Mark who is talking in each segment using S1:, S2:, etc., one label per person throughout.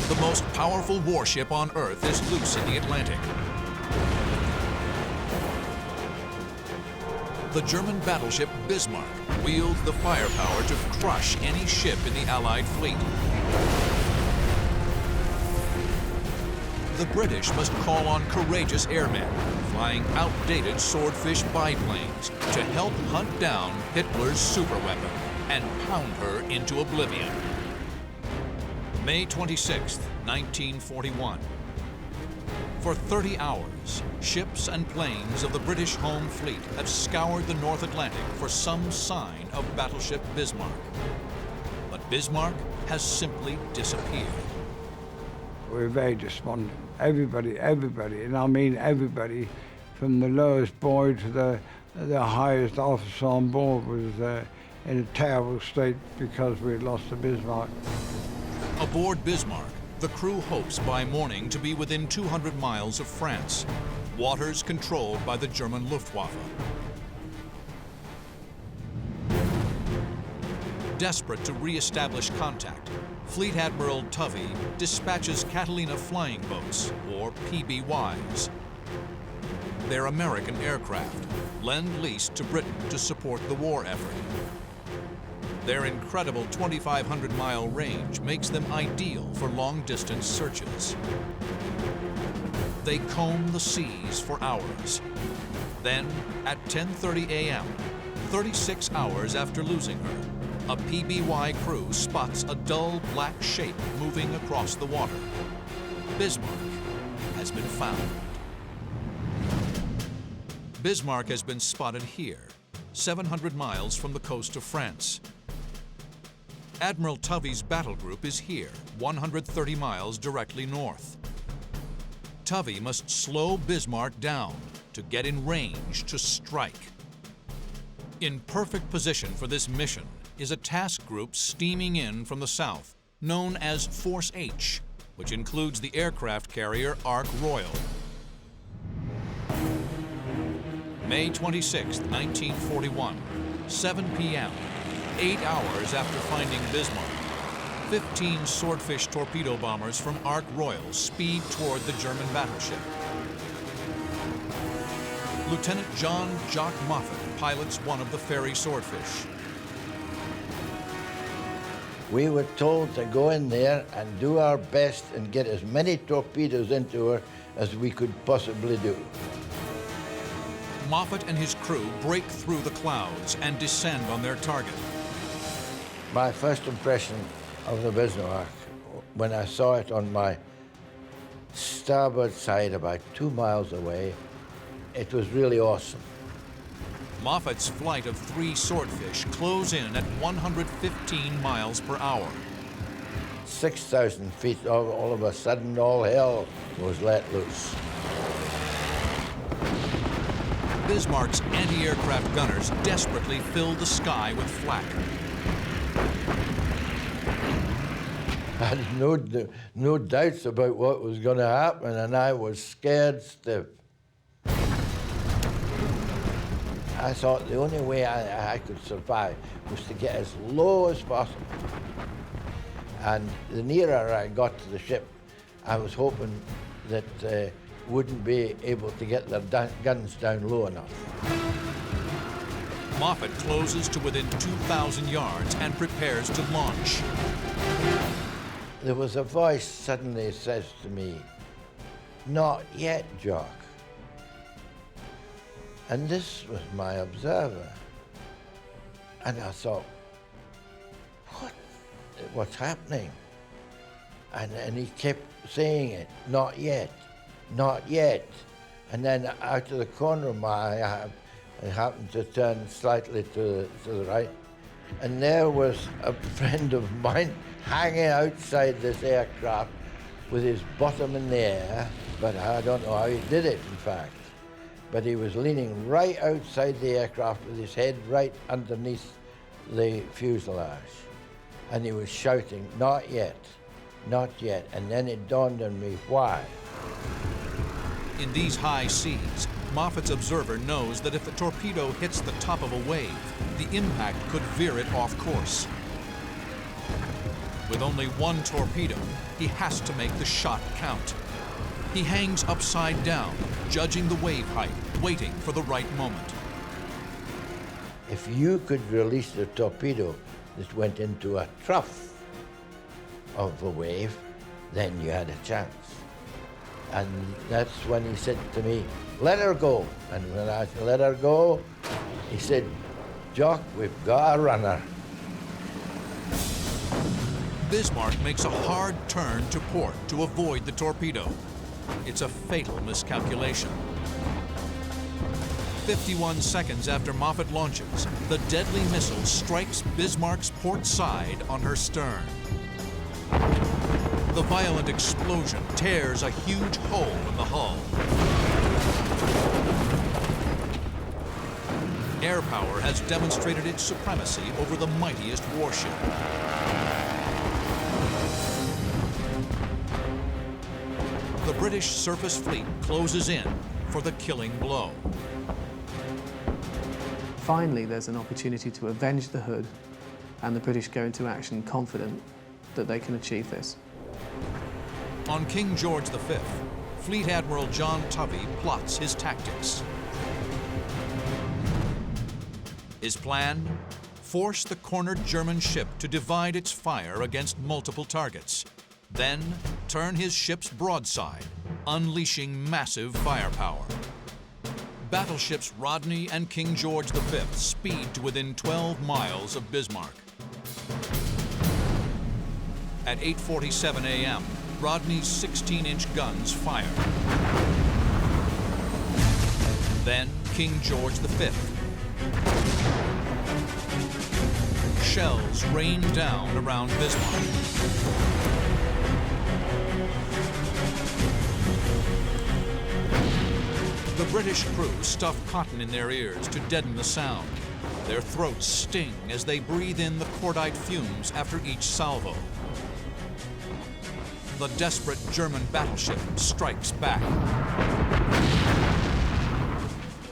S1: The most powerful warship on Earth is loose in the Atlantic. The German battleship Bismarck wields the firepower to crush any ship in the Allied fleet. The British must call on courageous airmen, flying outdated Swordfish biplanes to help hunt down Hitler's superweapon and pound her into oblivion. May 26, 1941. For 30 hours, ships and planes of the British home fleet have scoured the North Atlantic for some sign of battleship Bismarck. But Bismarck has simply disappeared.
S2: We're very despondent. Everybody, and I mean everybody, from the lowest boy to the highest officer on board was in a terrible state because we had lost the Bismarck.
S1: Aboard Bismarck, the crew hopes by morning to be within 200 miles of France, waters controlled by the German Luftwaffe. Desperate to re-establish contact, Fleet Admiral Tovey dispatches Catalina flying boats, or PBYs. They're American aircraft, lend-leased to Britain to support the war effort. Their incredible 2,500-mile range makes them ideal for long-distance searches. They comb the seas for hours. Then, at 10:30 a.m., 36 hours after losing her, a PBY crew spots a dull black shape moving across the water. Bismarck has been found. Bismarck has been spotted here, 700 miles from the coast of France. Admiral Tovey's battle group is here, 130 miles directly north. Tovey must slow Bismarck down to get in range to strike. In perfect position for this mission is a task group steaming in from the south, known as Force H, which includes the aircraft carrier Ark Royal. May 26, 1941, 7 p.m., 8 hours after finding Bismarck, 15 Swordfish torpedo bombers from Ark Royal speed toward the German battleship. Lieutenant John Jock Moffat pilots one of the ferry Swordfish.
S3: We were told to go in there and do our best and get as many torpedoes into her as we could possibly do.
S1: Moffat and his crew break through the clouds and descend on their target.
S3: My first impression of the Bismarck, when I saw it on my starboard side about 2 miles away, it was really awesome.
S1: Moffat's flight of 3 Swordfish close in at 115 miles per hour.
S3: 6,000 feet, all of a sudden, all hell was let loose.
S1: Bismarck's anti-aircraft gunners desperately filled the sky with flak.
S3: I had no doubts about what was going to happen, and I was scared stiff. I thought the only way I could survive was to get as low as possible. And the nearer I got to the ship, I was hoping that wouldn't be able to get their guns down low enough.
S1: Moffat closes to within 2,000 yards and prepares to launch.
S3: There was a voice suddenly says to me, "Not yet, Jock." And this was my observer. And I thought, what's happening? And he kept saying it, "Not yet, not yet." And then out of the corner of my eye, I happened to turn slightly to the right, and there was a friend of mine hanging outside this aircraft with his bottom in the air, but I don't know how he did it, in fact. But he was leaning right outside the aircraft with his head right underneath the fuselage. And he was shouting, "Not yet, not yet." And then it dawned on me why.
S1: In these high seas, Moffat's observer knows that if the torpedo hits the top of a wave, the impact could veer it off course. With only one torpedo, he has to make the shot count. He hangs upside down, judging the wave height, waiting for the right moment.
S3: If you could release the torpedo that went into a trough of a wave, then you had a chance. And that's when he said to me, "Let her go." And when I said, "Let her go," he said, "Jock, we've got a runner."
S1: Bismarck makes a hard turn to port to avoid the torpedo. It's a fatal miscalculation. 51 seconds after Moffett launches, the deadly missile strikes Bismarck's port side on her stern. The violent explosion tears a huge hole in the hull. Air power has demonstrated its supremacy over the mightiest warship. The British surface fleet closes in for the killing blow.
S4: Finally, there's an opportunity to avenge the Hood, and the British go into action confident that they can achieve this.
S1: On King George V, Fleet Admiral John Tovey plots his tactics. His plan? Force the cornered German ship to divide its fire against multiple targets. Then turn his ship's broadside, unleashing massive firepower. Battleships Rodney and King George V speed to within 12 miles of Bismarck. At 8:47 a.m., Rodney's 16-inch guns fire. Then King George V. Shells rain down around Bismarck. The British crew stuff cotton in their ears to deaden the sound. Their throats sting as they breathe in the cordite fumes after each salvo. The desperate German battleship strikes back.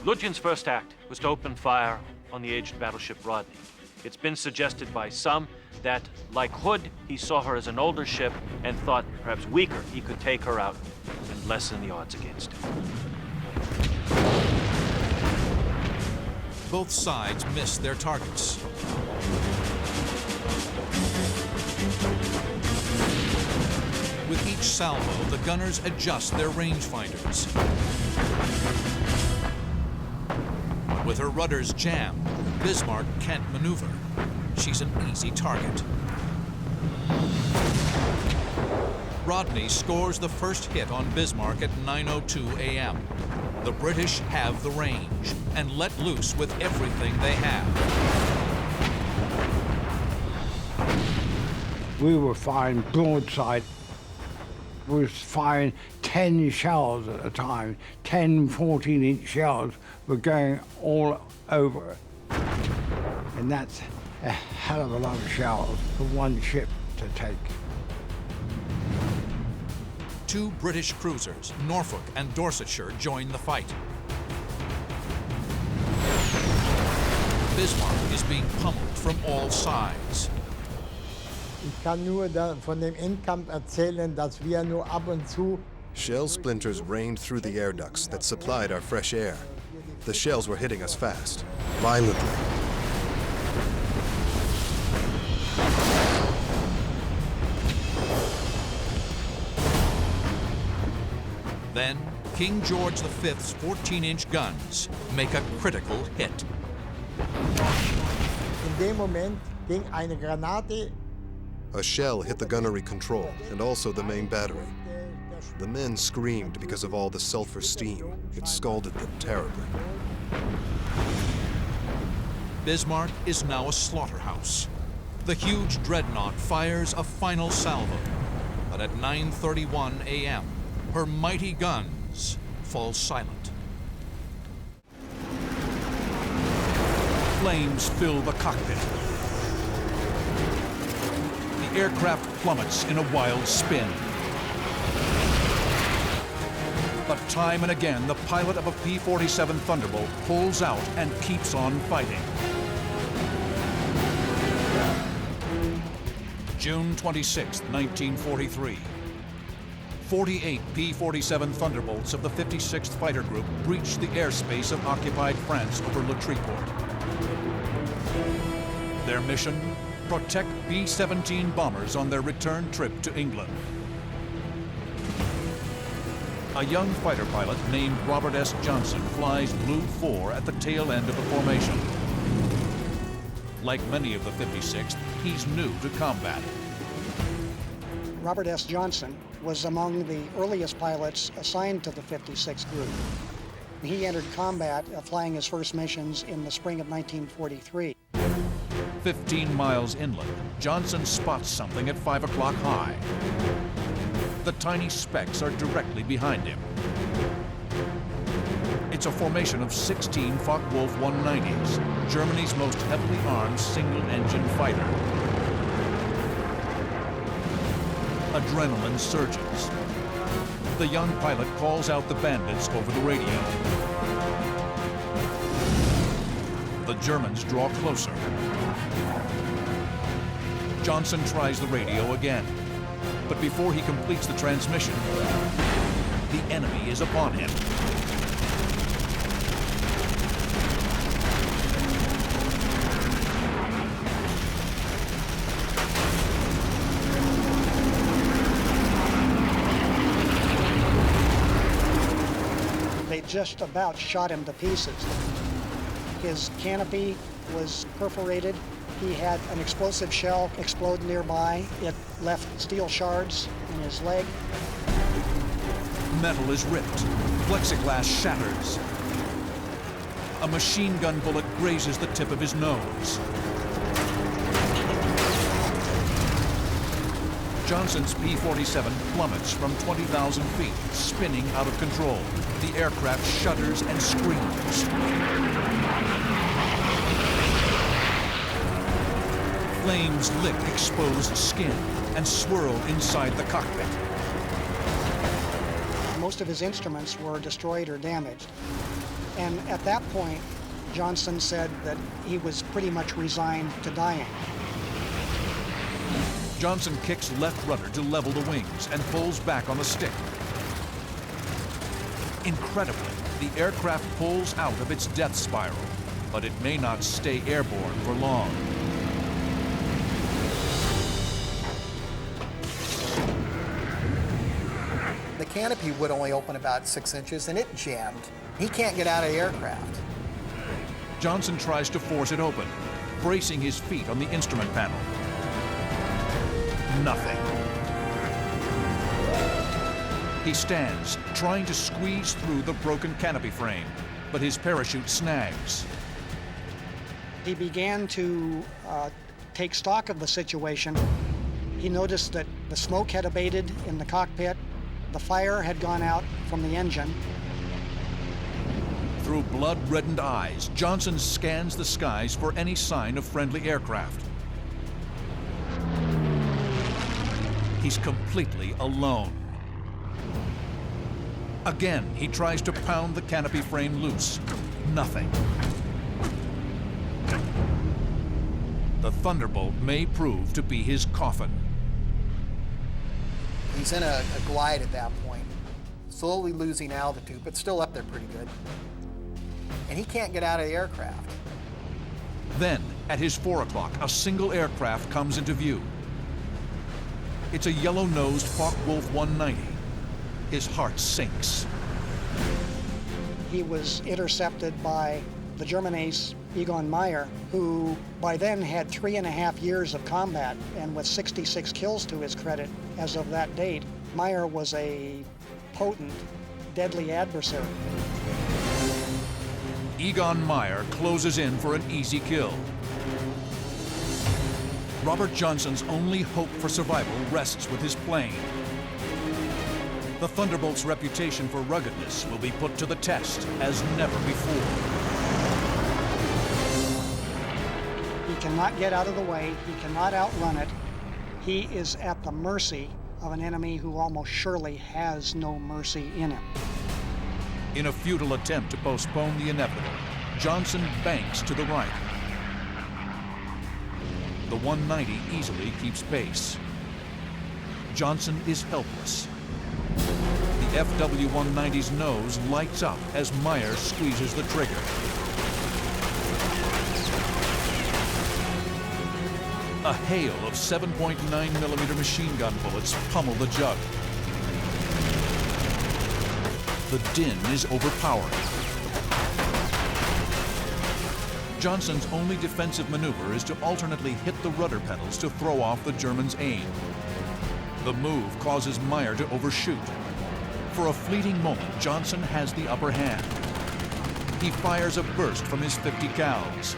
S5: Lutyens' first act was to open fire on the aged battleship Rodney. It's been suggested by some that, like Hood, he saw her as an older ship and thought, perhaps weaker, he could take her out and lessen the odds against him.
S1: Both sides miss their targets. With each salvo, the gunners adjust their rangefinders. With her rudders jammed, Bismarck can't maneuver. She's an easy target. Rodney scores the first hit on Bismarck at 9:02 a.m. The British have the range and let loose with everything they have.
S2: We were firing broadside. We were firing 10 shells at a time. 10 14-inch shells were going all over. And that's a hell of a lot of shells for one ship to take.
S1: Two British cruisers, Norfolk and Dorsetshire, join the fight. Bismarck is being pummeled from all sides.
S6: Ich kann nur von dem Endkampf erzählen, dass wir nur ab und zu
S7: Shell splinters rained through the air ducts that supplied our fresh air. The shells were hitting us fast, violently.
S1: Then, King George V's 14-inch guns make a critical hit.
S6: in dem Moment ging eine Granate.
S7: A shell hit the gunnery control and also the main battery. The men screamed because of all the sulfur steam. It scalded them terribly.
S1: Bismarck is now a slaughterhouse. The huge dreadnought fires a final salvo, but at 9:31 a.m., her mighty guns fall silent.
S8: Flames fill the cockpit. The aircraft plummets in a wild spin. But time and again, the pilot of a P-47 Thunderbolt pulls out and keeps on fighting. June 26, 1943. 48 P-47 Thunderbolts of the 56th Fighter Group breached the airspace of occupied France over Le Treport. Their mission? Protect B-17 bombers on their return trip to England. A young fighter pilot named Robert S. Johnson flies Blue 4 at the tail end of the formation. Like many of the 56th, he's new to combat.
S9: Robert S. Johnson was among the earliest pilots assigned to the 56th Group. He entered combat flying his first missions in the spring of 1943.
S8: 15 miles inland, Johnson spots something at 5 o'clock high. The tiny specks are directly behind him. It's a formation of 16 Focke-Wulf 190s, Germany's most heavily armed single-engine fighter. Adrenaline surges. The young pilot calls out the bandits over the radio. The Germans draw closer. Johnson tries the radio again, but before he completes the transmission, the enemy is upon him.
S9: They just about shot him to pieces. His canopy was perforated. He had an explosive shell explode nearby. It left steel shards in his leg.
S8: Metal is ripped. Plexiglass shatters. A machine gun bullet grazes the tip of his nose. Johnson's P-47 plummets from 20,000 feet, spinning out of control. The aircraft shudders and screams. Flames lick exposed skin and swirl inside the cockpit.
S9: Most of his instruments were destroyed or damaged. And at that point, Johnson said that he was pretty much resigned to dying.
S8: Johnson kicks left rudder to level the wings and pulls back on the stick. Incredibly, the aircraft pulls out of its death spiral, but it may not stay airborne for long.
S10: The canopy would only open about 6 inches and it jammed. He can't get out of the aircraft.
S8: Johnson tries to force it open, bracing his feet on the instrument panel. Nothing. He stands, trying to squeeze through the broken canopy frame, but his parachute snags.
S9: He began to take stock of the situation. He noticed that the smoke had abated in the cockpit. The fire had gone out from the engine.
S8: Through blood-reddened eyes, Johnson scans the skies for any sign of friendly aircraft. He's completely alone. Again, he tries to pound the canopy frame loose. Nothing. The Thunderbolt may prove to be his coffin.
S10: He's in a glide at that point, slowly losing altitude, but still up there pretty good. And he can't get out of the aircraft.
S8: Then, at his 4 o'clock, a single aircraft comes into view. It's a yellow-nosed Focke-Wulf 190. His heart sinks.
S9: He was intercepted by the German ace, Egon Meyer, who by then had 3.5 years of combat, and with 66 kills to his credit as of that date, Meyer was a potent, deadly adversary.
S8: Egon Meyer closes in for an easy kill. Robert Johnson's only hope for survival rests with his plane. The Thunderbolt's reputation for ruggedness will be put to the test as never before.
S9: He cannot get out of the way. He cannot outrun it. He is at the mercy of an enemy who almost surely has no mercy in him.
S8: In a futile attempt to postpone the inevitable, Johnson banks to the right. the 190 easily keeps pace. Johnson is helpless. The FW-190's nose lights up as Meyer squeezes the trigger. A hail of 7.9mm machine gun bullets pummel the jug. The din is overpowering. Johnson's only defensive maneuver is to alternately hit the rudder pedals to throw off the German's aim. The move causes Meyer to overshoot. For a fleeting moment, Johnson has the upper hand. He fires a burst from his 50 cals.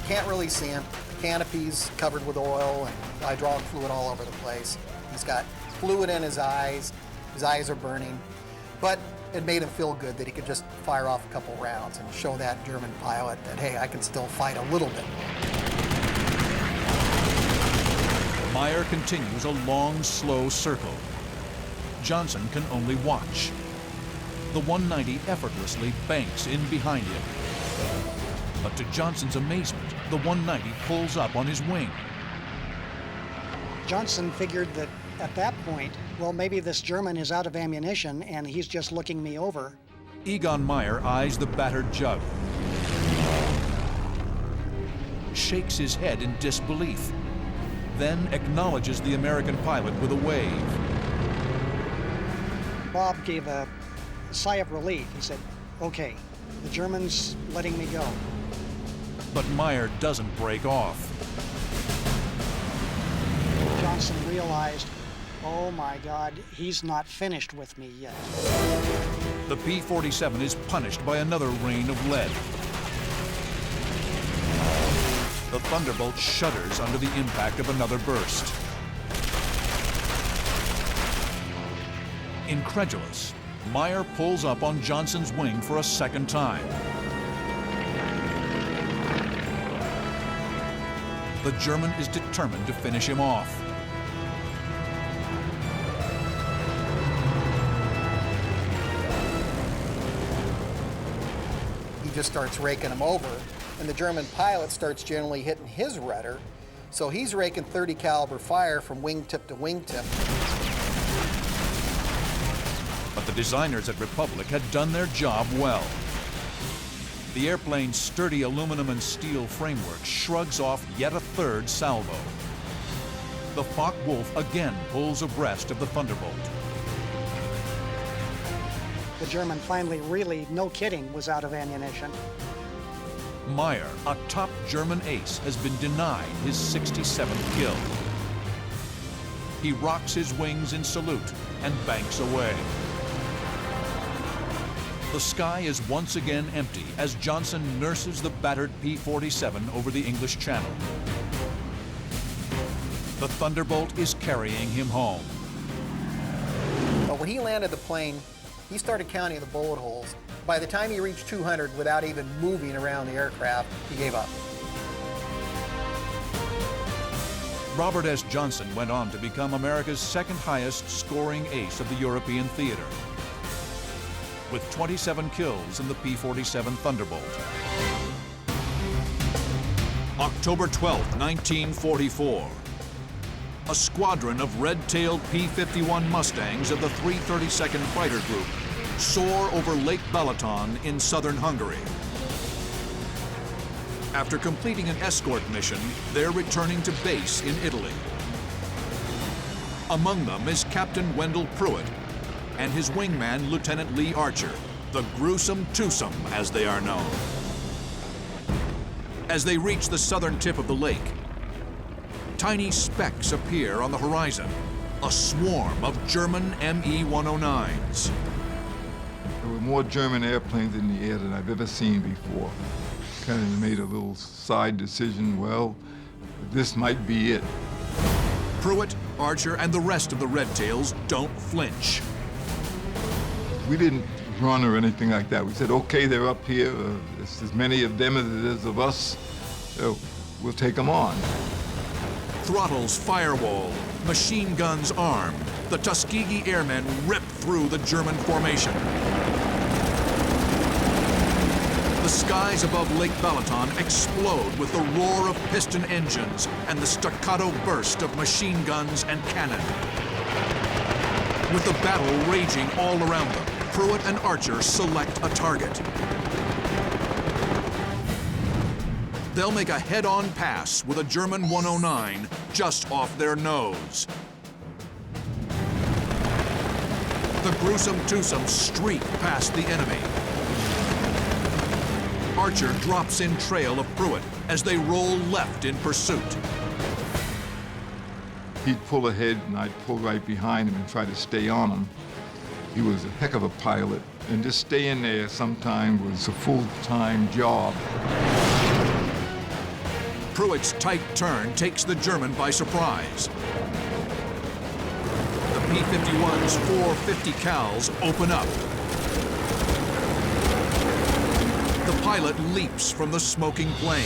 S10: Can't really see him. Canopy's covered with oil and hydraulic fluid all over the place. He's got fluid in his eyes are burning. But it made him feel good that he could just fire off a couple rounds and show that German pilot that, hey, I can still fight a little bit.
S8: Meyer continues a long, slow circle. Johnson can only watch. The 190 effortlessly banks in behind him. But to Johnson's amazement, the 190 pulls up on his wing.
S9: Johnson figured that at that point, well, maybe this German is out of ammunition and he's just looking me over.
S8: Egon Meyer eyes the battered jug, shakes his head in disbelief, then acknowledges the American pilot with a wave.
S9: Bob gave a sigh of relief. He said, okay, the German's letting me go.
S8: But Meyer doesn't break off.
S9: Johnson realized, oh my God, he's not finished with me yet.
S8: The P-47 is punished by another rain of lead. The Thunderbolt shudders under the impact of another burst. Incredulous, Meyer pulls up on Johnson's wing for a second time. The German is determined to finish him off.
S10: He just starts raking him over, and the German pilot starts generally hitting his rudder, so he's raking 30 caliber fire from wingtip to wingtip.
S8: But the designers at Republic had done their job well. The airplane's sturdy aluminum and steel framework shrugs off yet a third salvo. The Focke-Wulf again pulls abreast of the Thunderbolt.
S9: The German finally really, no kidding, was out of ammunition.
S8: Meyer, a top German ace, has been denied his 67th kill. He rocks his wings in salute and banks away. The sky is once again empty as Johnson nurses the battered P-47 over the English Channel. The Thunderbolt is carrying him home.
S10: But when he landed the plane, he started counting the bullet holes. By the time he reached 200 without even moving around the aircraft, he gave up.
S8: Robert S. Johnson went on to become America's second highest scoring ace of the European theater, with 27 kills in the P-47 Thunderbolt. October 12, 1944. A squadron of red-tailed P-51 Mustangs of the 332nd Fighter Group soar over Lake Balaton in southern Hungary. After completing an escort mission, they're returning to base in Italy. Among them is Captain Wendell Pruitt and his wingman, Lieutenant Lee Archer, the gruesome twosome, as they are known. As they reach the southern tip of the lake, tiny specks appear on the horizon, a swarm of German Me-109s.
S11: There were more German airplanes in the air than I've ever seen before. Kind of made a little side decision, well, this might be it.
S8: Pruitt, Archer, and the rest of the Red Tails don't flinch.
S11: We didn't run or anything like that. We said, okay, they're up here. There's as many of them as it is of us. So we'll take them on.
S8: Throttles firewall, machine guns armed, the Tuskegee airmen rip through the German formation. The The skies above Lake Balaton explode with the roar of piston engines and the staccato burst of machine guns and cannon. With the battle raging all around them, Pruitt and Archer select a target. They'll make a head-on pass with a German 109 just off their nose. The gruesome twosome streak past the enemy. Archer drops in trail of Pruitt as they roll left in pursuit.
S11: He'd pull ahead and I'd pull right behind him and try to stay on him. He was a heck of a pilot, and just staying there sometimes was a full-time job.
S8: Pruitt's tight turn takes the German by surprise. The P-51's 450 cals open up. The pilot leaps from the smoking plane.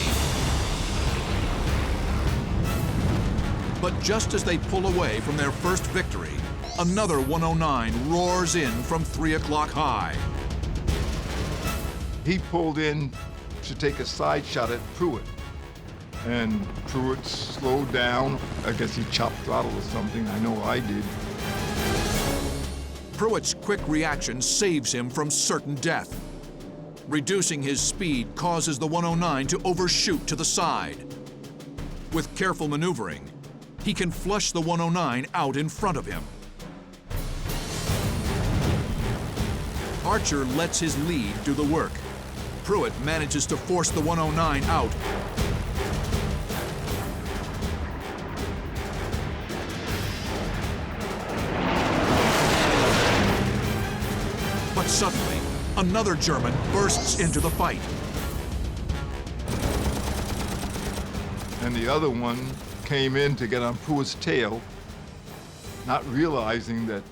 S8: But just as they pull away from their first victory, another 109 roars in from 3 o'clock high.
S11: He pulled in to take a side shot at Pruitt, and Pruitt slowed down. I guess he chopped throttle or something. I know I did.
S8: Pruitt's quick reaction saves him from certain death. Reducing his speed causes the 109 to overshoot to the side. With careful maneuvering, he can flush the 109 out in front of him. Archer lets his lead do the work. Pruitt manages to force the 109 out. But suddenly, another German bursts into the fight.
S11: And the other one came in to get on Pruitt's tail, not realizing that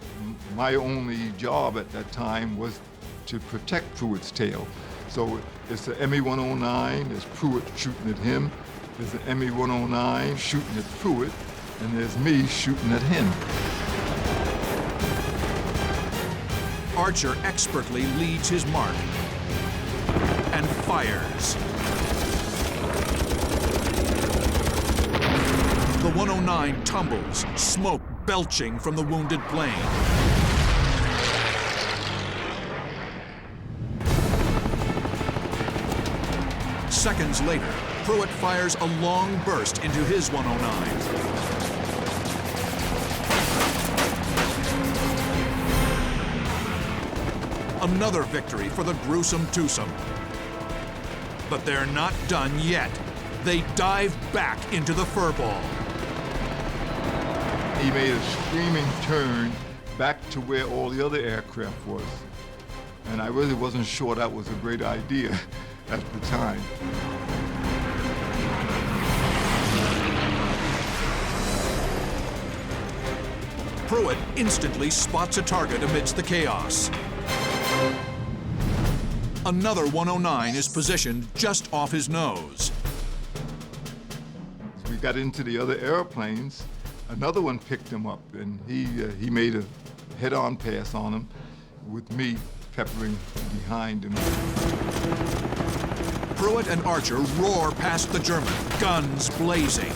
S11: my only job at that time was to protect Pruitt's tail. So it's the ME-109, there's Pruitt shooting at him, there's the ME-109 shooting at Pruitt, and there's me shooting at him.
S8: Archer expertly leads his mark and fires. The 109 tumbles, smoke belching from the wounded plane. Seconds later, Pruitt fires a long burst into his 109. Another victory for the gruesome twosome. But they're not done yet. They dive back into the furball.
S11: He made a screaming turn back to where all the other aircraft was. And I really wasn't sure that was a great idea at the time.
S8: Pruitt instantly spots a target amidst the chaos. Another 109 is positioned just off his nose.
S11: As we got into the other airplanes, another one picked him up, and he made a head-on pass on him with me peppering behind him.
S8: Pruitt and Archer roar past the German, guns blazing.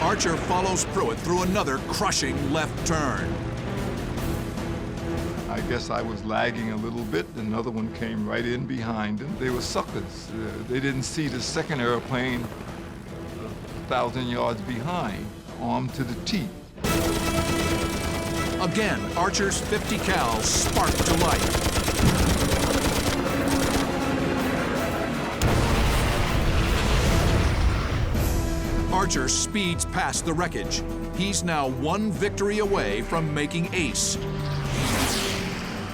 S8: Archer follows Pruitt through another crushing left turn.
S11: I guess I was lagging a little bit. Another one came right in behind him. They were suckers. They didn't see the second airplane 1,000 yards behind, armed to the teeth.
S8: Again, Archer's 50 cal spark to life. Archer speeds past the wreckage. He's now one victory away from making ace,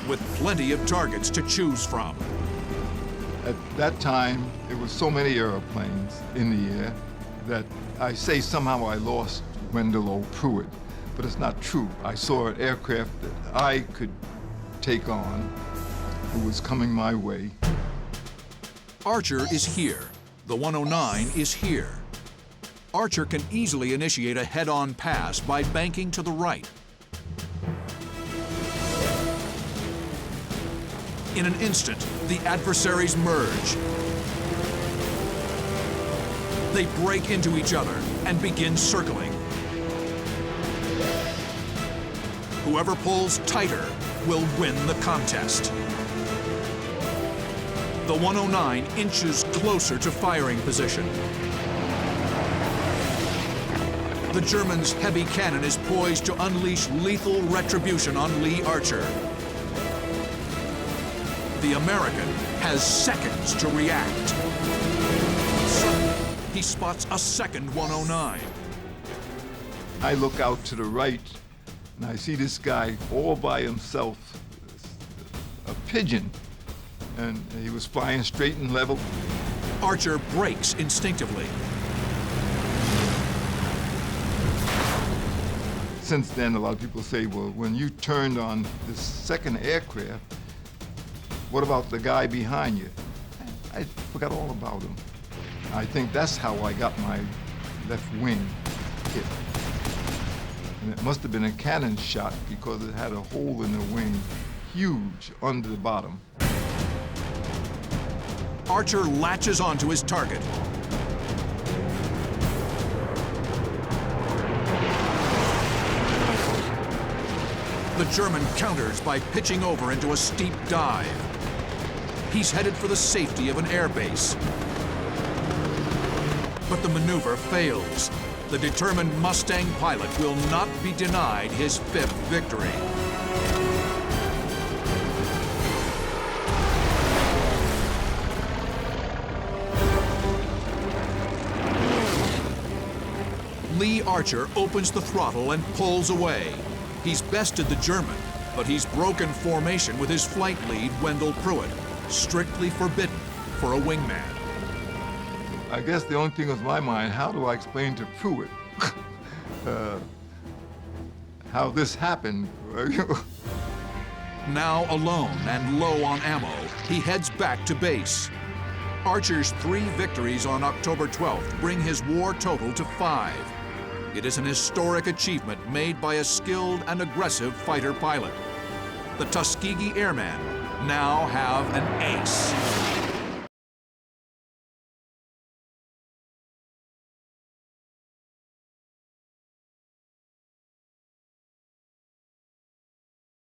S8: with plenty of targets to choose from.
S11: At that time, there were so many airplanes in the air that I say somehow I lost Wendell O. Pruitt, but it's not true. I saw an aircraft that I could take on who was coming my way.
S8: Archer is here. The 109 is here. Archer can easily initiate a head-on pass by banking to the right. In an instant, the adversaries merge. They break into each other and begin circling. Whoever pulls tighter will win the contest. The 109 inches closer to firing position. The German's heavy cannon is poised to unleash lethal retribution on Lee Archer. The American has seconds to react. Suddenly, he spots a second 109.
S11: I look out to the right, and I see this guy all by himself, a pigeon, and he was flying straight and level.
S8: Archer brakes instinctively.
S11: Since then, a lot of people say, well, when you turned on this second aircraft, what about the guy behind you? I forgot all about him. I think that's how I got my left wing hit. And it must have been a cannon shot because it had a hole in the wing, huge, under the bottom.
S8: Archer latches onto his target. The German counters by pitching over into a steep dive. He's headed for the safety of an air base. But the maneuver fails. The determined Mustang pilot will not be denied his 5th victory. Lee Archer opens the throttle and pulls away. He's bested the German, but he's broken formation with his flight lead, Wendell Pruitt, strictly forbidden for a wingman.
S11: I guess the only thing was my mind, how do I explain to Pruitt how this happened?
S8: Now alone and low on ammo, he heads back to base. Archer's 3 victories on October 12th bring his war total to 5. It is an historic achievement made by a skilled and aggressive fighter pilot. The Tuskegee Airmen now have an ace.